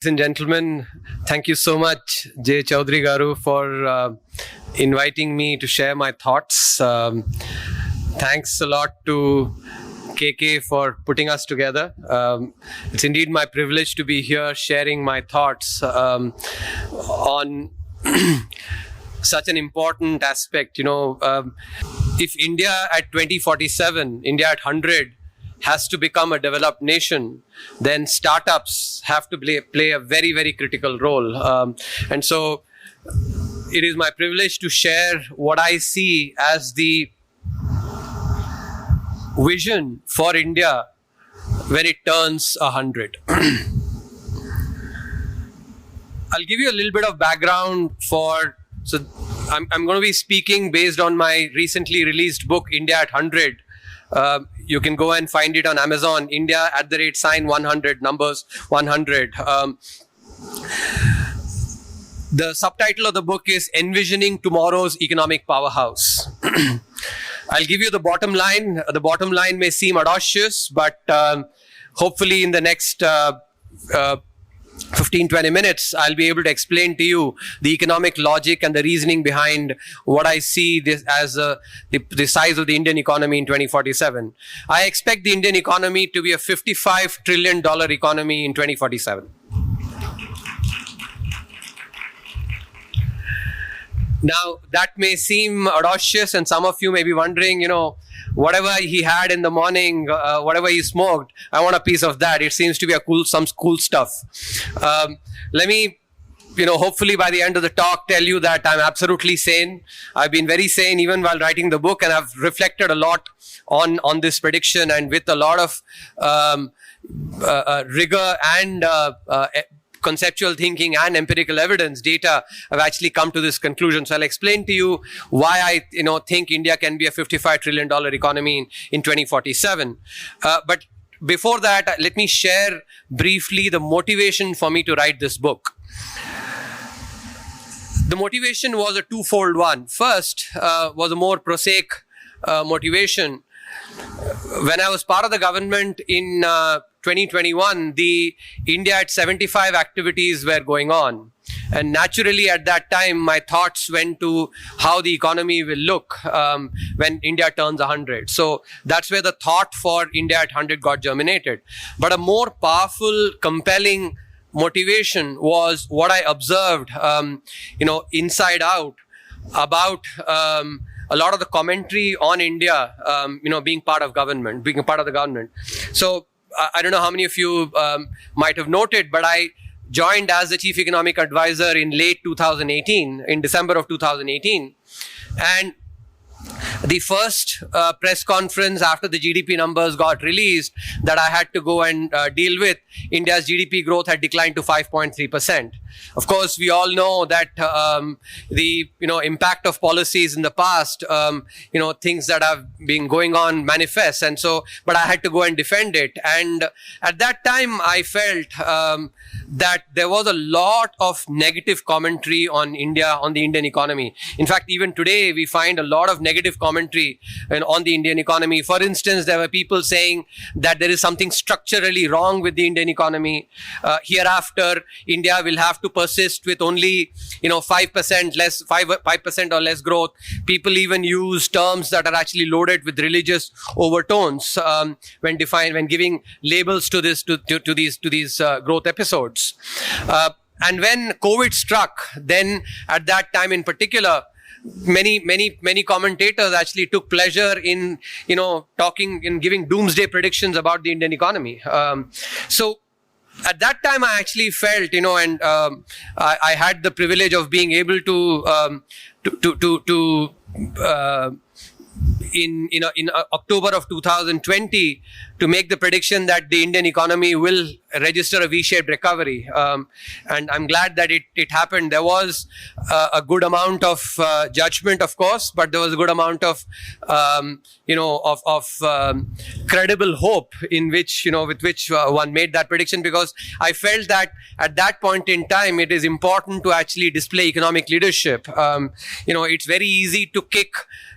Ladies and gentlemen, thank you so much, Jay Chaudhary Garu, for inviting me to share my thoughts. Thanks a lot to KK for putting us together. It's indeed my privilege to be here sharing my thoughts on such an important aspect. If India at 2047, India at 100, has to become a developed nation, then startups have to play a very, very critical role. And so it is my privilege to share what I see as the vision for India when it turns 100. I'll give you a little bit of background so I'm going to be speaking based on my recently released book, India at 100. You can go and find it on Amazon, India @100, numbers 100. The subtitle of the book is Envisioning Tomorrow's Economic Powerhouse. I'll give you the bottom line. The bottom line may seem audacious, but hopefully in the next 15-20 minutes, I'll be able to explain to you the economic logic and the reasoning behind what I see this as the size of the Indian economy in 2047. I expect the Indian economy to be a $55 trillion economy in 2047. Now, that may seem audacious, and some of you may be wondering, whatever he had in the morning, whatever he smoked, I want a piece of that. It seems to be some cool stuff. Let me, hopefully by the end of the talk, tell you that I'm absolutely sane. I've been very sane even while writing the book, and I've reflected a lot on this prediction, and with a lot of rigor and conceptual thinking and empirical evidence, data, I've actually come to this conclusion. So I'll explain to you why I think India can be a $55 trillion economy in 2047. But before that, let me share briefly the motivation for me to write this book. The motivation was a twofold one. First was a more prosaic motivation. When I was part of the government in 2021, the India at 75 activities were going on. And naturally, at that time, my thoughts went to how the economy will look when India turns 100. So that's where the thought for India at 100 got germinated. But a more powerful, compelling motivation was what I observed, inside out about a lot of the commentary on India, being part of the government. So I don't know how many of you might have noted, but I joined as the chief economic advisor in late 2018, in December of 2018. And the first press conference after the GDP numbers got released that I had to go and deal with, India's GDP growth had declined to 5.3%. Of course, we all know that the impact of policies in the past, things that have been going on manifest, and so. But I had to go and defend it, and at that time, I felt that there was a lot of negative commentary on India, on the Indian economy. In fact, even today, we find a lot of negative commentary on the Indian economy. For instance, there were people saying that there is something structurally wrong with the Indian economy. Hereafter, India will have to persist with only 5% or less growth. People even use terms that are actually loaded with religious overtones when giving labels to these growth episodes. And when COVID struck, then at that time in particular, many commentators actually took pleasure in talking and giving doomsday predictions about the Indian economy. So at that time, I actually felt, and I had the privilege of being able to in October of 2020 to make the prediction that the Indian economy will register a V-shaped recovery. And I'm glad that it happened. There was a good amount of judgment, of course, but there was a good amount of, credible hope with which one made that prediction, because I felt that at that point in time, it is important to actually display economic leadership. It's very easy to kick,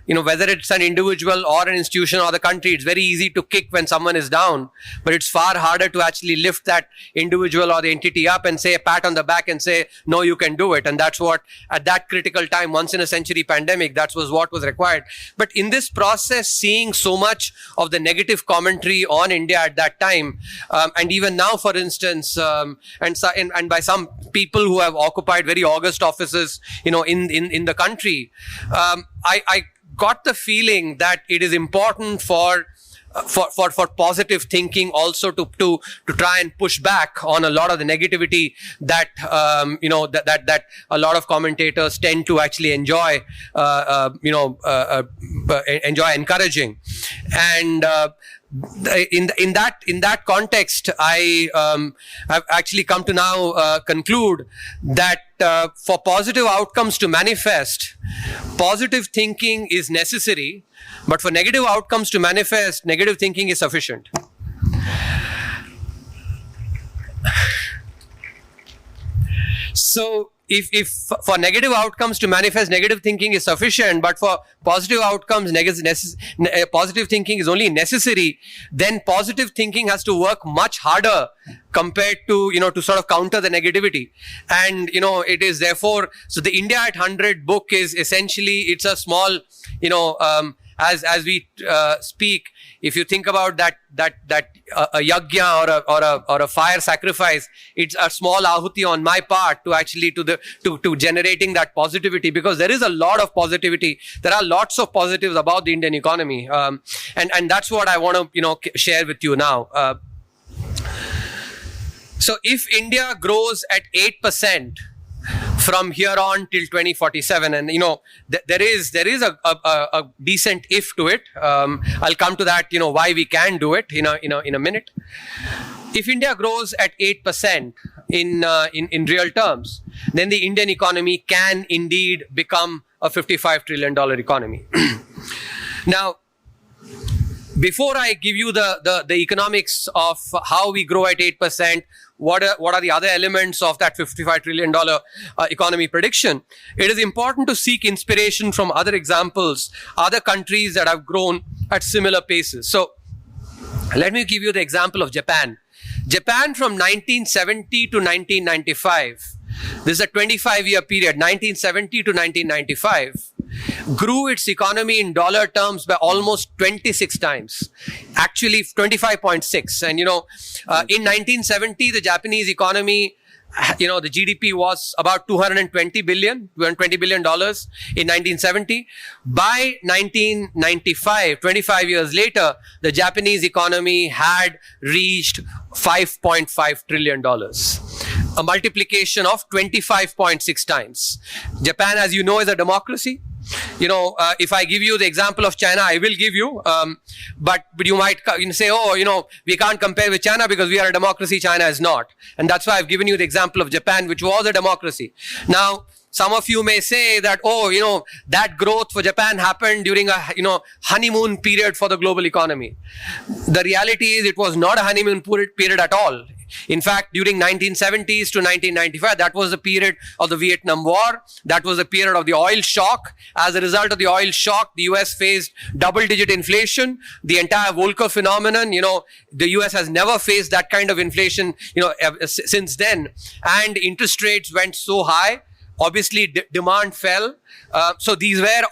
whether it's an individual or an institution or the country, it's very easy to kick when someone someone is down, but it's far harder to actually lift that individual or the entity up and say a pat on the back and say, no, you can do it. And that's what, at that critical time, once in a century pandemic, that was what was required. But in this process, seeing so much of the negative commentary on India at that time, and even now, for instance, and by some people who have occupied very august offices, in the country, I got the feeling that it is important for positive thinking also to try and push back on a lot of the negativity that that a lot of commentators tend to actually enjoy encouraging. And in that context, I have actually come to now conclude that for positive outcomes to manifest, positive thinking is necessary, but for negative outcomes to manifest, negative thinking is sufficient. So if for negative outcomes to manifest, negative thinking is sufficient, but for positive outcomes, positive thinking is only necessary, then positive thinking has to work much harder compared to, to sort of counter the negativity. And, it is therefore, so the India at 100 book is essentially, it's a small, as we speak, if you think about that a yajna or a fire sacrifice, it's a small ahuti on my part to actually to generating that positivity, because there is a lot of positivity. There are lots of positives about the Indian economy, and that's what I want to share with you now. So if India grows at 8% from here on till 2047, and there is a decent if to it. I'll come to that, why we can do it in a minute. If India grows at 8% in real terms, then the Indian economy can indeed become a $55 trillion economy. Now, before I give you the economics of how we grow at 8%, what are the other elements of that $55 trillion economy prediction, it is important to seek inspiration from other examples, other countries that have grown at similar paces. So let me give you the example of Japan. Japan from 1970 to 1995, this is a 25-year period, 1970 to 1995, grew its economy in dollar terms by almost 26 times, actually 25.6. And, in 1970, the Japanese economy, the GDP was about $220 billion in 1970. By 1995, 25 years later, the Japanese economy had reached $5.5 trillion. A multiplication of 25.6 times. Japan, as you know, is a democracy. If I give you the example of China, I will give you, but you might say, we can't compare with China because we are a democracy, China is not. And that's why I've given you the example of Japan, which was a democracy. Now, some of you may say that, that growth for Japan happened during a, honeymoon period for the global economy. The reality is it was not a honeymoon period at all. In fact, during 1970s to 1995, that was the period of the Vietnam War. That was the period of the oil shock. As a result of the oil shock, the US faced double-digit inflation. The entire Volcker phenomenon, the US has never faced that kind of inflation, since then. And interest rates went so high. Obviously, demand fell. So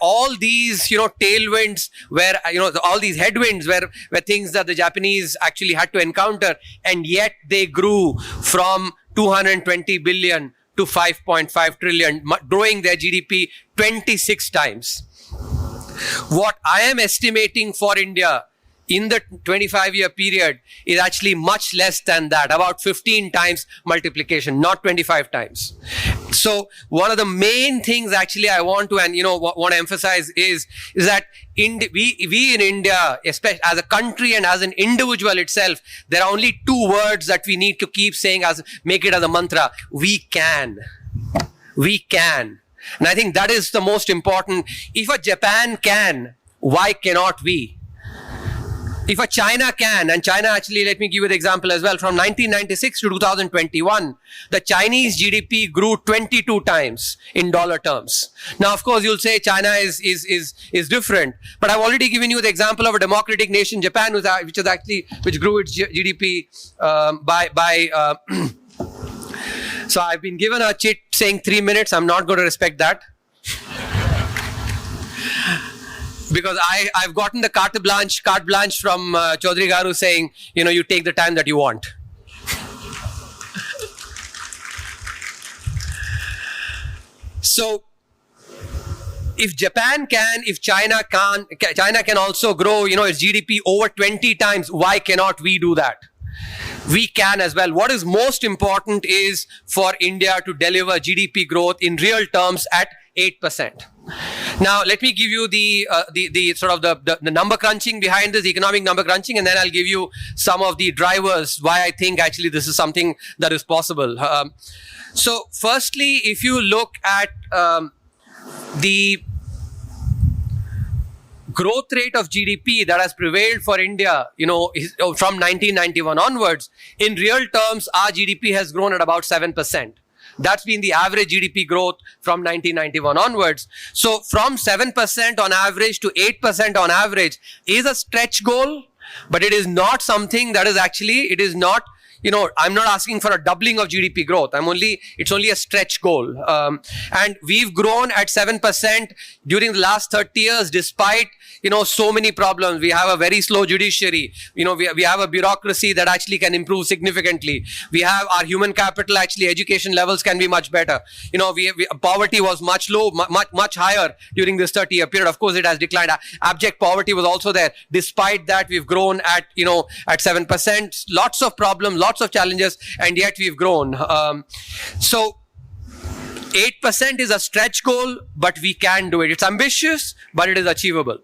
all these tailwinds, where all these headwinds were things that the Japanese actually had to encounter, and yet they grew from 220 billion to 5.5 trillion, growing their GDP 26 times. What I am estimating for India in the 25-year period is actually much less than that, about 15 times multiplication, not 25 times. So one of the main things actually I want to want to emphasize is that we in India, especially as a country and as an individual itself, there are only two words that we need to keep saying, make it as a mantra: we can. We can. And I think that is the most important. If a Japan can, why cannot we? If a China can, and China actually, let me give you the example as well, from 1996 to 2021, the Chinese GDP grew 22 times in dollar terms. Now, of course, you'll say China is different, but I've already given you the example of a democratic nation, Japan, which grew its GDP by so I've been given a chit saying 3 minutes. I'm not going to respect that. Because I've gotten the carte blanche from Chaudhry Garu saying, you take the time that you want. So, if Japan can, if China can also grow, its GDP over 20 times, why cannot we do that? We can as well. What is most important is for India to deliver GDP growth in real terms at 8%. Now, let me give you the sort of the number crunching behind this, economic number crunching, and then I'll give you some of the drivers why I think actually this is something that is possible. So, firstly, if you look at the growth rate of GDP that has prevailed for India, from 1991 onwards, in real terms, our GDP has grown at about 7%. That's been the average GDP growth from 1991 onwards. So from 7% on average to 8% on average is a stretch goal, but it is not something that is actually, it is not, I'm not asking for a doubling of GDP growth. It's only a stretch goal. And we've grown at 7% during the last 30 years, despite, so many problems. We have a very slow judiciary. We have a bureaucracy that actually can improve significantly. We have our human capital, actually education levels can be much better. Poverty was much higher during this 30-year period. Of course, it has declined. Abject poverty was also there. Despite that, we've grown at 7%. Lots of problems, lots of challenges, and yet we've grown. So 8% is a stretch goal, but we can do it. It's ambitious, but it is achievable.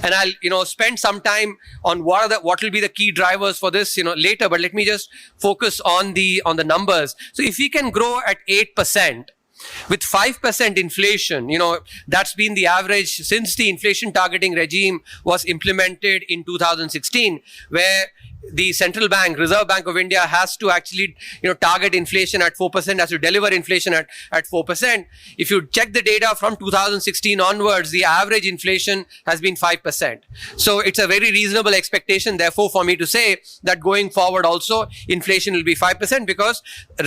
And I'll spend some time on what will be the key drivers for this later, but let me just focus on the numbers. So if we can grow at 8% with 5% inflation, that's been the average since the inflation targeting regime was implemented in 2016, where the central bank, Reserve Bank of India, has to actually, target inflation at 4%, has to deliver inflation at 4%. If you check the data from 2016 onwards, the average inflation has been 5%. So it's a very reasonable expectation, therefore, for me to say that going forward also, inflation will be 5% because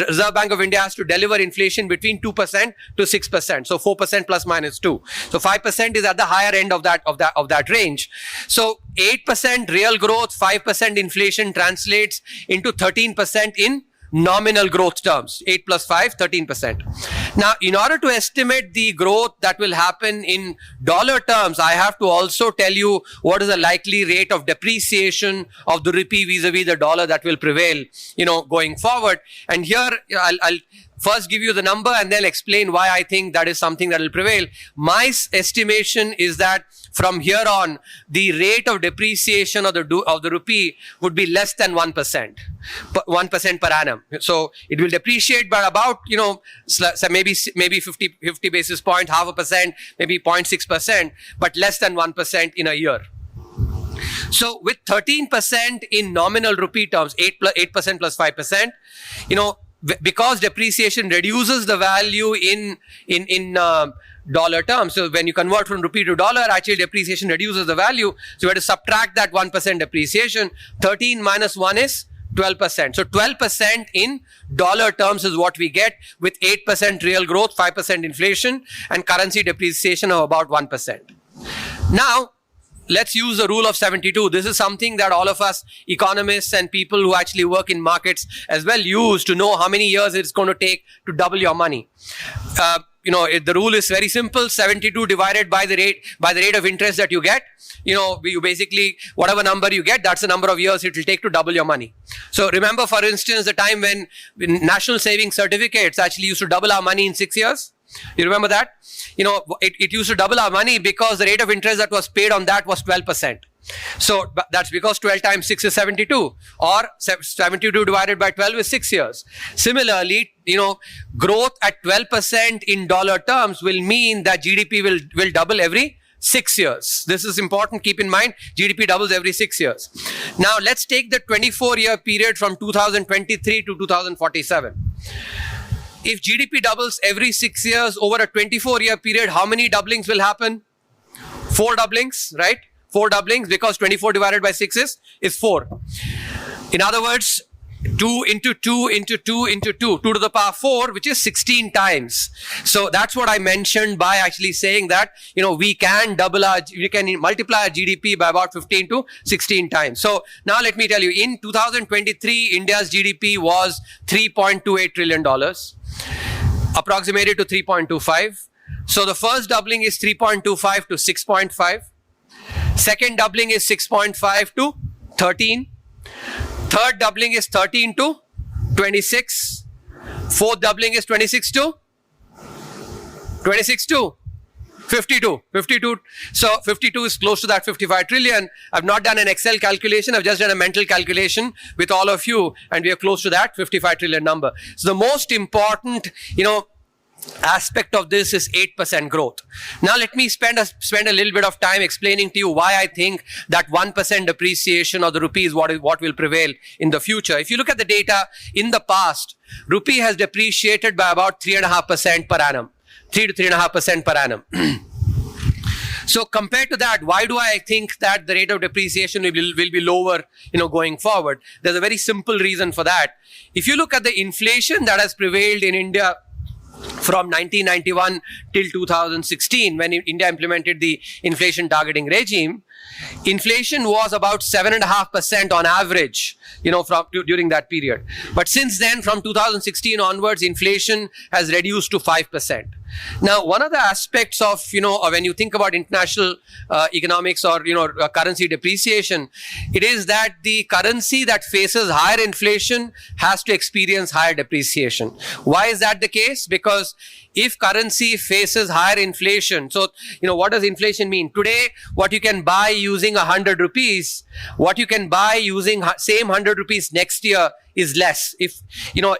Reserve Bank of India has to deliver inflation between 2% to 6%. So 4% plus minus 2. So 5% is at the higher end of that range. So 8% real growth, 5% inflation translates into 13% in nominal growth terms. 8 plus 5, 13%. Now, in order to estimate the growth that will happen in dollar terms, I have to also tell you what is the likely rate of depreciation of the rupee vis-a-vis the dollar that will prevail, going forward. And here, I'll first give you the number and then explain why I think that is something that will prevail. My estimation is that from here on, the rate of depreciation of the rupee would be less than 1%, 1% per annum. So it will depreciate by about, maybe 50 basis points, 0.5%, maybe 0.6%, but less than 1% in a year. So with 13% in nominal rupee terms, 8% plus 5%, because depreciation reduces the value in dollar terms. So when you convert from rupee to dollar, actually depreciation reduces the value. So you have to subtract that 1% depreciation. 13 minus 1 is 12%. So 12% in dollar terms is what we get with 8% real growth, 5% inflation, and currency depreciation of about 1%. Now, let's use the rule of 72. This is something that all of us economists and people who actually work in markets as well use to know how many years it's going to take to double your money. The rule is very simple. 72 divided by the rate of interest that you get. You basically, whatever number you get, that's the number of years it will take to double your money. So remember, for instance, the time when national savings certificates actually used to double our money in 6 years. You remember that? It used to double our money because the rate of interest that was paid on that was 12%. So that's because 12 times 6 is 72, or 72 divided by 12 is 6 years. Similarly, growth at 12% in dollar terms will mean that GDP will double every 6 years. This is important. Keep in mind, GDP doubles every 6 years. Now, let's take the 24-year period from 2023 to 2047. If GDP doubles every 6 years over a 24-year period, how many doublings will happen? 4 doublings, right? 4 doublings, because 24 divided by 6 is 4. In other words, 2 into 2 into 2 into 2, 2 to the power 4, which is 16 times. So that's what I mentioned by actually saying that, we can multiply our GDP by about 15 to 16 times. So now let me tell you, in 2023, India's GDP was $3.28 trillion, approximated to 3.25. So the first doubling is 3.25 to 6.5. Second doubling is 6.5 to 13. Third doubling is 13 to 26. Fourth doubling is 26 to 52. 52. So 52 is close to that 55 trillion. I've not done an Excel calculation. I've just done a mental calculation with all of you, and we are close to that 55 trillion number. So the most important, aspect of this is 8% growth. Now let me spend a little bit of time explaining to you why I think that 1% depreciation of the rupee is what will prevail in the future. If you look at the data in the past, rupee has depreciated by about 3.5% per annum. 3 to 3.5% per annum. So compared to that, why do I think that the rate of depreciation will be lower, going forward? There's a very simple reason for that. If you look at the inflation that has prevailed in India from 1991 till 2016, when India implemented the inflation targeting regime, inflation was about 7.5% on average, during that period. But since then, from 2016 onwards, inflation has reduced to 5%. Now, one of the aspects of, when you think about international economics or, currency depreciation, it is that the currency that faces higher inflation has to experience higher depreciation. Why is that the case? Because if currency faces higher inflation, so, what does inflation mean? Today, what you can buy using 100 rupees, what you can buy using same 100 rupees next year is less. If,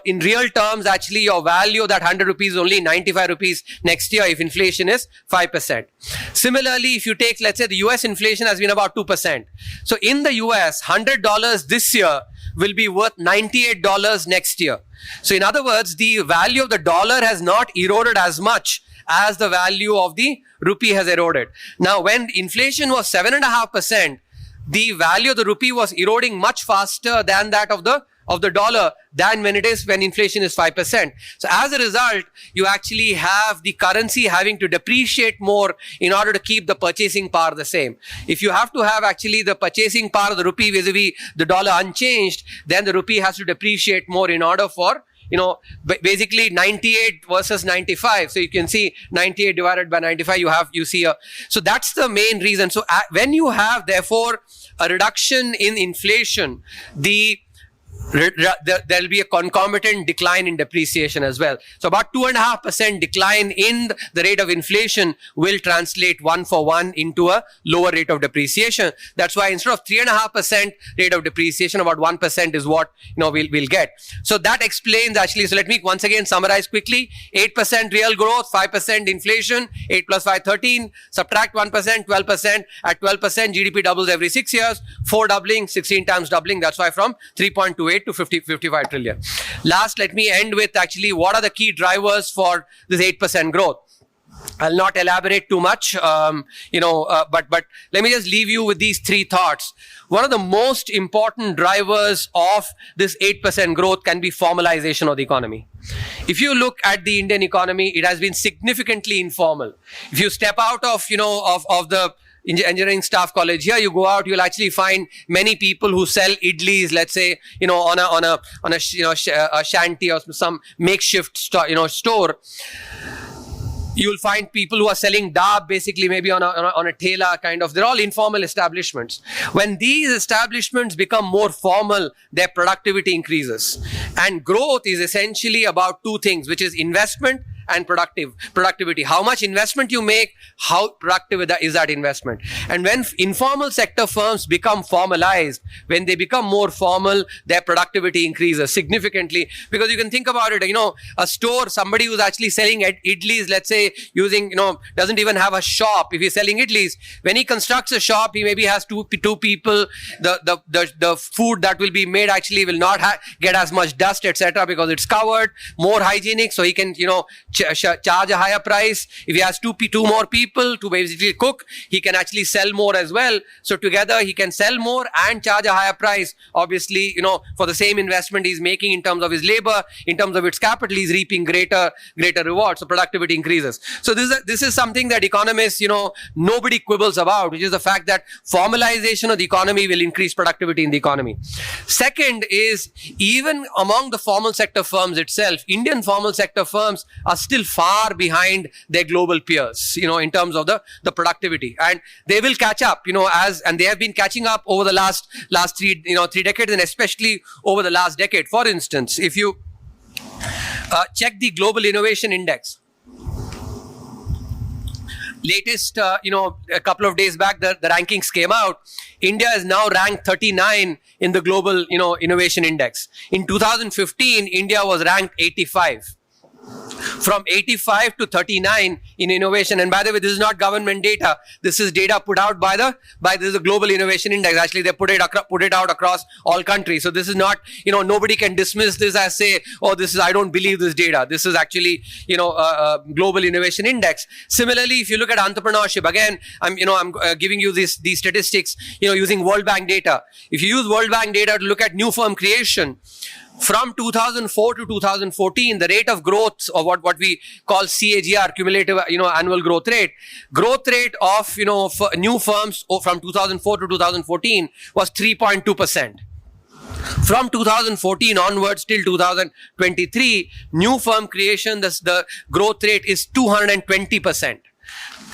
in real terms, actually your value of that 100 rupees is only 95 rupees next year if inflation is 5%. Similarly, if you take, let's say the US inflation has been about 2%. So in the US, $100 this year will be worth $98 next year. So in other words, the value of the dollar has not eroded as much as the value of the rupee has eroded. Now, when inflation was 7.5%, the value of the rupee was eroding much faster than that of the dollar than when inflation is 5%. So as a result, you actually have the currency having to depreciate more in order to keep the purchasing power the same. If you have to have actually the purchasing power of the rupee vis-a-vis the dollar unchanged, then the rupee has to depreciate more in order for, basically 98 versus 95. So you can see 98 divided by 95, so that's the main reason. So when you have, therefore, a reduction in inflation, there'll be a concomitant decline in depreciation as well. So about 2.5% decline in the rate of inflation will translate 1-for-1 into a lower rate of depreciation. That's why instead of 3.5% rate of depreciation, about 1% is what we'll get. So that explains actually. So let me once again summarize quickly: 8% real growth, 5% inflation, 8 plus 5, 13. Subtract 1%, 12%. At 12%, GDP doubles every 6 years. 4 doubling, 16 times doubling. That's why from 3.28 to 55 trillion. Last, let me end with actually what are the key drivers for this 8% growth. I'll not elaborate too much, but let me just leave you with these 3 thoughts. One of the most important drivers of this 8% growth can be formalization of the economy. If you look at the Indian economy, it has been significantly informal. If you step out of the engineering staff college here, you go out, you'll actually find many people who sell idlis, let's say, on a shanty or some makeshift store. You'll find people who are selling dab, basically maybe on a thela kind of. They're all informal establishments. When these establishments become more formal, their productivity increases. And growth is essentially about 2 things, which is investment and productivity. How much investment you make, how productive is that investment. And when informal sector firms become formalized, when they become more formal, their productivity increases significantly. Because you can think about it, a store, somebody who's actually selling idlis, let's say, using, doesn't even have a shop. If he's selling idlis, when he constructs a shop, he maybe has two people. The food that will be made actually will not get as much dust, etc., because it's covered, more hygienic, so he can, charge a higher price. If he has two more people to basically cook, he can actually sell more as well. So together he can sell more and charge a higher price. Obviously, for the same investment he's making in terms of his labor, in terms of its capital, he's reaping greater rewards. So productivity increases. So this is something that economists, nobody quibbles about, which is the fact that formalization of the economy will increase productivity in the economy. Second is, even among the formal sector firms itself, Indian formal sector firms are still far behind their global peers, in terms of the productivity, and they will catch up, and they have been catching up over the last three decades, and especially over the last decade. For instance, if you check the Global Innovation Index, latest, a couple of days back, the rankings came out. India is now ranked 39 in the Global, Innovation Index. In 2015, India was ranked 85. From 85 to 39 in innovation. And by the way, this is not government data. This is data put out by this is the Global Innovation Index. Actually, they put it out across all countries. So this is not, nobody can dismiss this as say, oh, I don't believe this data. This is actually, a Global Innovation Index. Similarly, if you look at entrepreneurship, again, I'm giving you these statistics, using World Bank data. If you use World Bank data to look at new firm creation, from 2004 to 2014, the rate of growth, or what we call CAGR, cumulative, annual growth rate of, for new firms from 2004 to 2014 was 3.2%. From 2014 onwards till 2023, new firm creation, the growth rate is 220%.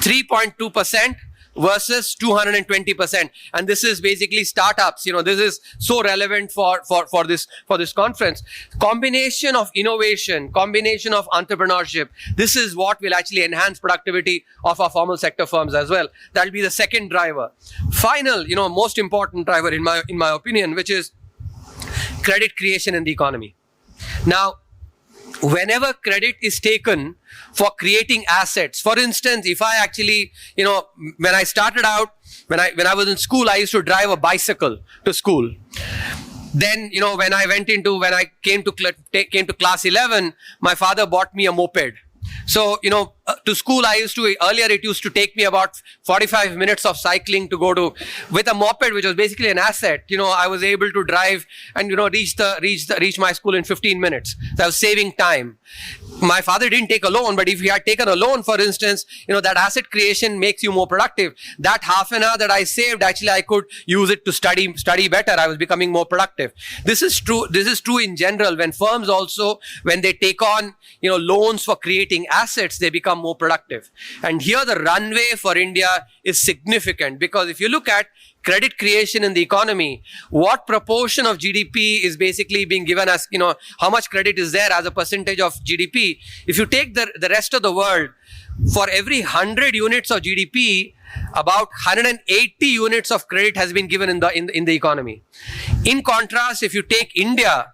3.2% versus 220%. And this is basically startups. This is so relevant for this conference. Combination of innovation, combination of entrepreneurship. This is what will actually enhance productivity of our formal sector firms as well. That will be the second driver. Final, most important driver in my opinion, which is credit creation in the economy. Now, whenever credit is taken for creating assets, for instance, if I actually, when I started out, when I was in school, I used to drive a bicycle to school. Then, when I came to class 11, my father bought me a moped. So, to school, earlier it used to take me about 45 minutes of cycling to go with a moped, which was basically an asset. I was able to drive and, reach my school in 15 minutes. So I was saving time. My father didn't take a loan, but if he had taken a loan, for instance, that asset creation makes you more productive. That half an hour that I saved, actually, I could use it to study better. I was becoming more productive. This is true in general. When firms also, when they take on, loans for creating assets, they become more productive. And here the runway for India is significant, because if you look at credit creation in the economy, what proportion of GDP is basically being given as, how much credit is there as a percentage of GDP? If you take the rest of the world, for every 100 units of GDP, about 180 units of credit has been given in the economy. In contrast, if you take India,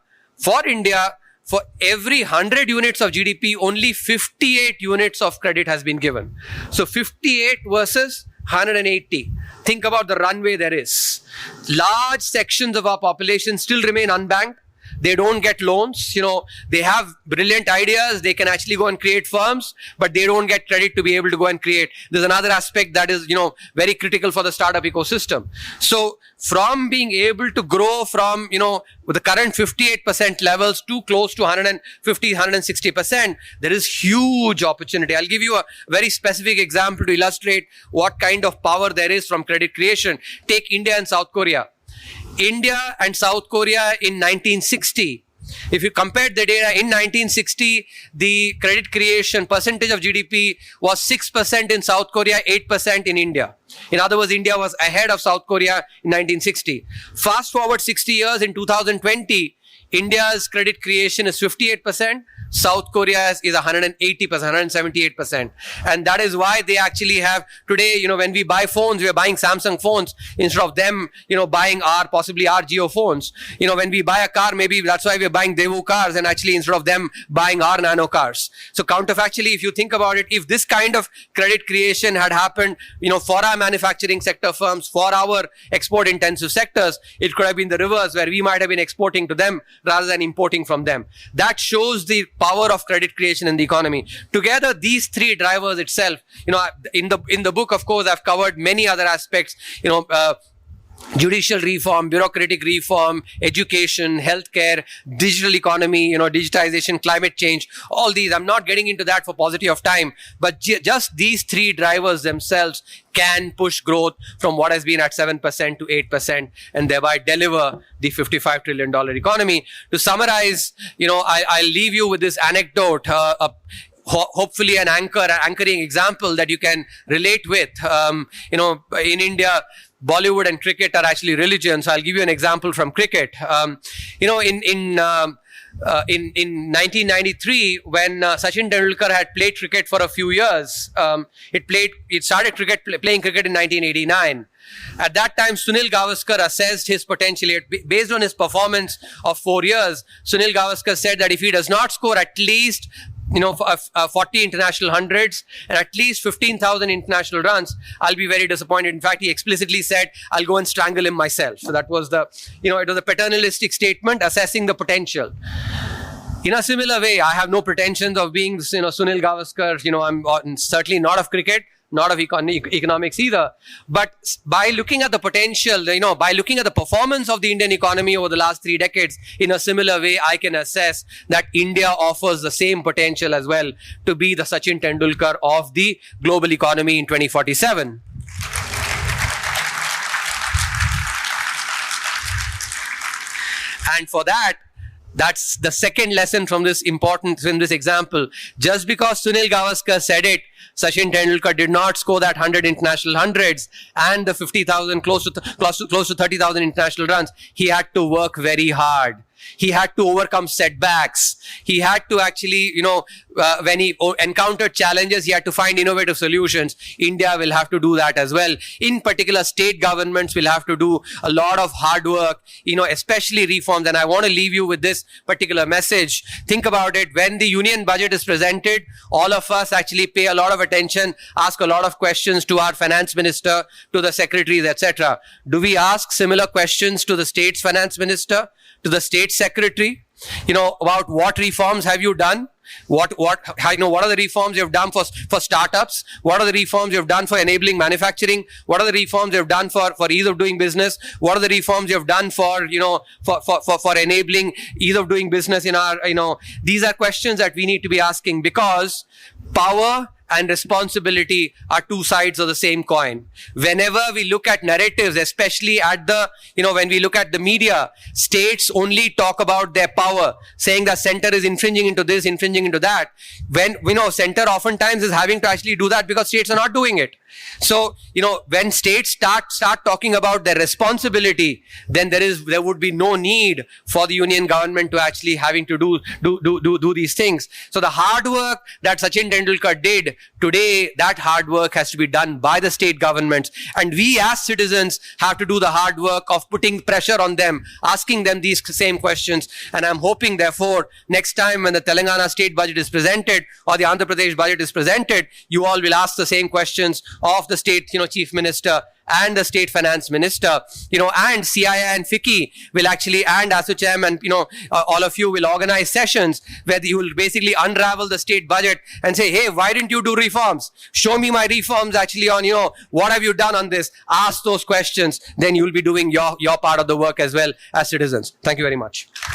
for every 100 units of GDP, only 58 units of credit has been given. So 58 versus 180. Think about the runway there is. Large sections of our population still remain unbanked. They don't get loans. They have brilliant ideas. They can actually go and create firms, but they don't get credit to be able to go and create. There's another aspect that is, very critical for the startup ecosystem. So from being able to grow from, with the current 58% levels to close to 150, 160%, there is huge opportunity. I'll give you a very specific example to illustrate what kind of power there is from credit creation. Take India and South Korea. India and South Korea in 1960. If you compare the data, in 1960, the credit creation percentage of GDP was 6% in South Korea, 8% in India. In other words, India was ahead of South Korea in 1960. Fast forward 60 years, in 2020, India's credit creation is 58%. South Korea is 180%, 178%. And that is why they actually have today, when we buy phones, we are buying Samsung phones instead of them, buying possibly our Jio phones. When we buy a car, maybe that's why we're buying Daewoo cars and actually instead of them buying our Nano cars. So counterfactually, if you think about it, if this kind of credit creation had happened, for our manufacturing sector firms, for our export intensive sectors, it could have been the reverse where we might have been exporting to them rather than importing from them. That shows the power of credit creation in the economy. Together, these three drivers itself, in the book, of course, I've covered many other aspects, judicial reform, bureaucratic reform, education, healthcare, digital economy, digitization, climate change, all these. I'm not getting into that for paucity of time, but just these three drivers themselves can push growth from what has been at 7% to 8% and thereby deliver the $55 trillion economy. To summarize, I'll leave you with this anecdote, hopefully an anchoring example that you can relate with. In India, Bollywood and cricket are actually religion. So I'll give you an example from cricket. In 1993, when Sachin Tendulkar had played cricket for a few years, it started playing cricket in 1989. At that time, Sunil Gavaskar assessed his potential. Based on his performance of 4 years, Sunil Gavaskar said that if he does not score at least 40 international hundreds and at least 15,000 international runs, I'll be very disappointed. In fact, he explicitly said, I'll go and strangle him myself. So that was it was a paternalistic statement assessing the potential. In a similar way, I have no pretensions of being, Sunil Gavaskar. I'm certainly not of cricket, not of economics either. But by looking at the potential, by looking at the performance of the Indian economy over the last 3 decades, in a similar way, I can assess that India offers the same potential as well to be the Sachin Tendulkar of the global economy in 2047. And for that, that's the second lesson from this example. Just because Sunil Gavaskar said it, Sachin Tendulkar did not score that 100 international hundreds and the 50,000, close to 30,000 international runs. He had to work very hard. He had to overcome setbacks. He had to actually, when he encountered challenges, he had to find innovative solutions. India will have to do that as well. In particular, state governments will have to do a lot of hard work, especially reforms. And I want to leave you with this particular message. Think about it. When the union budget is presented, all of us actually pay a lot of attention, ask a lot of questions to our finance minister, to the secretaries, etc. Do we ask similar questions to the state's finance minister, to the state secretary, about what reforms have you done? What are the reforms you've done for startups? What are the reforms you've done for enabling manufacturing? What are the reforms you've done for ease of doing business? What are the reforms you've done for enabling ease of doing business in our, these are questions that we need to be asking, because power and responsibility are two sides of the same coin. Whenever we look at narratives, especially at when we look at the media, states only talk about their power, saying that center is infringing into this, infringing into that. When center oftentimes is having to actually do that because states are not doing it. So, when states start talking about their responsibility, then there would be no need for the union government to actually having to do these things. So the hard work that Sachin Tendulkar did, today that hard work has to be done by the state governments. And we as citizens have to do the hard work of putting pressure on them, asking them these same questions. And I'm hoping, therefore, next time when the Telangana state budget is presented or the Andhra Pradesh budget is presented, you all will ask the same questions of the state, chief minister and the state finance minister, and CII and FICCI will actually, and ASSOCHAM and, all of you will organize sessions where you will basically unravel the state budget and say, hey, why didn't you do reforms? Show me my reforms actually on, what have you done on this? Ask those questions. Then you'll be doing your part of the work as well as citizens. Thank you very much.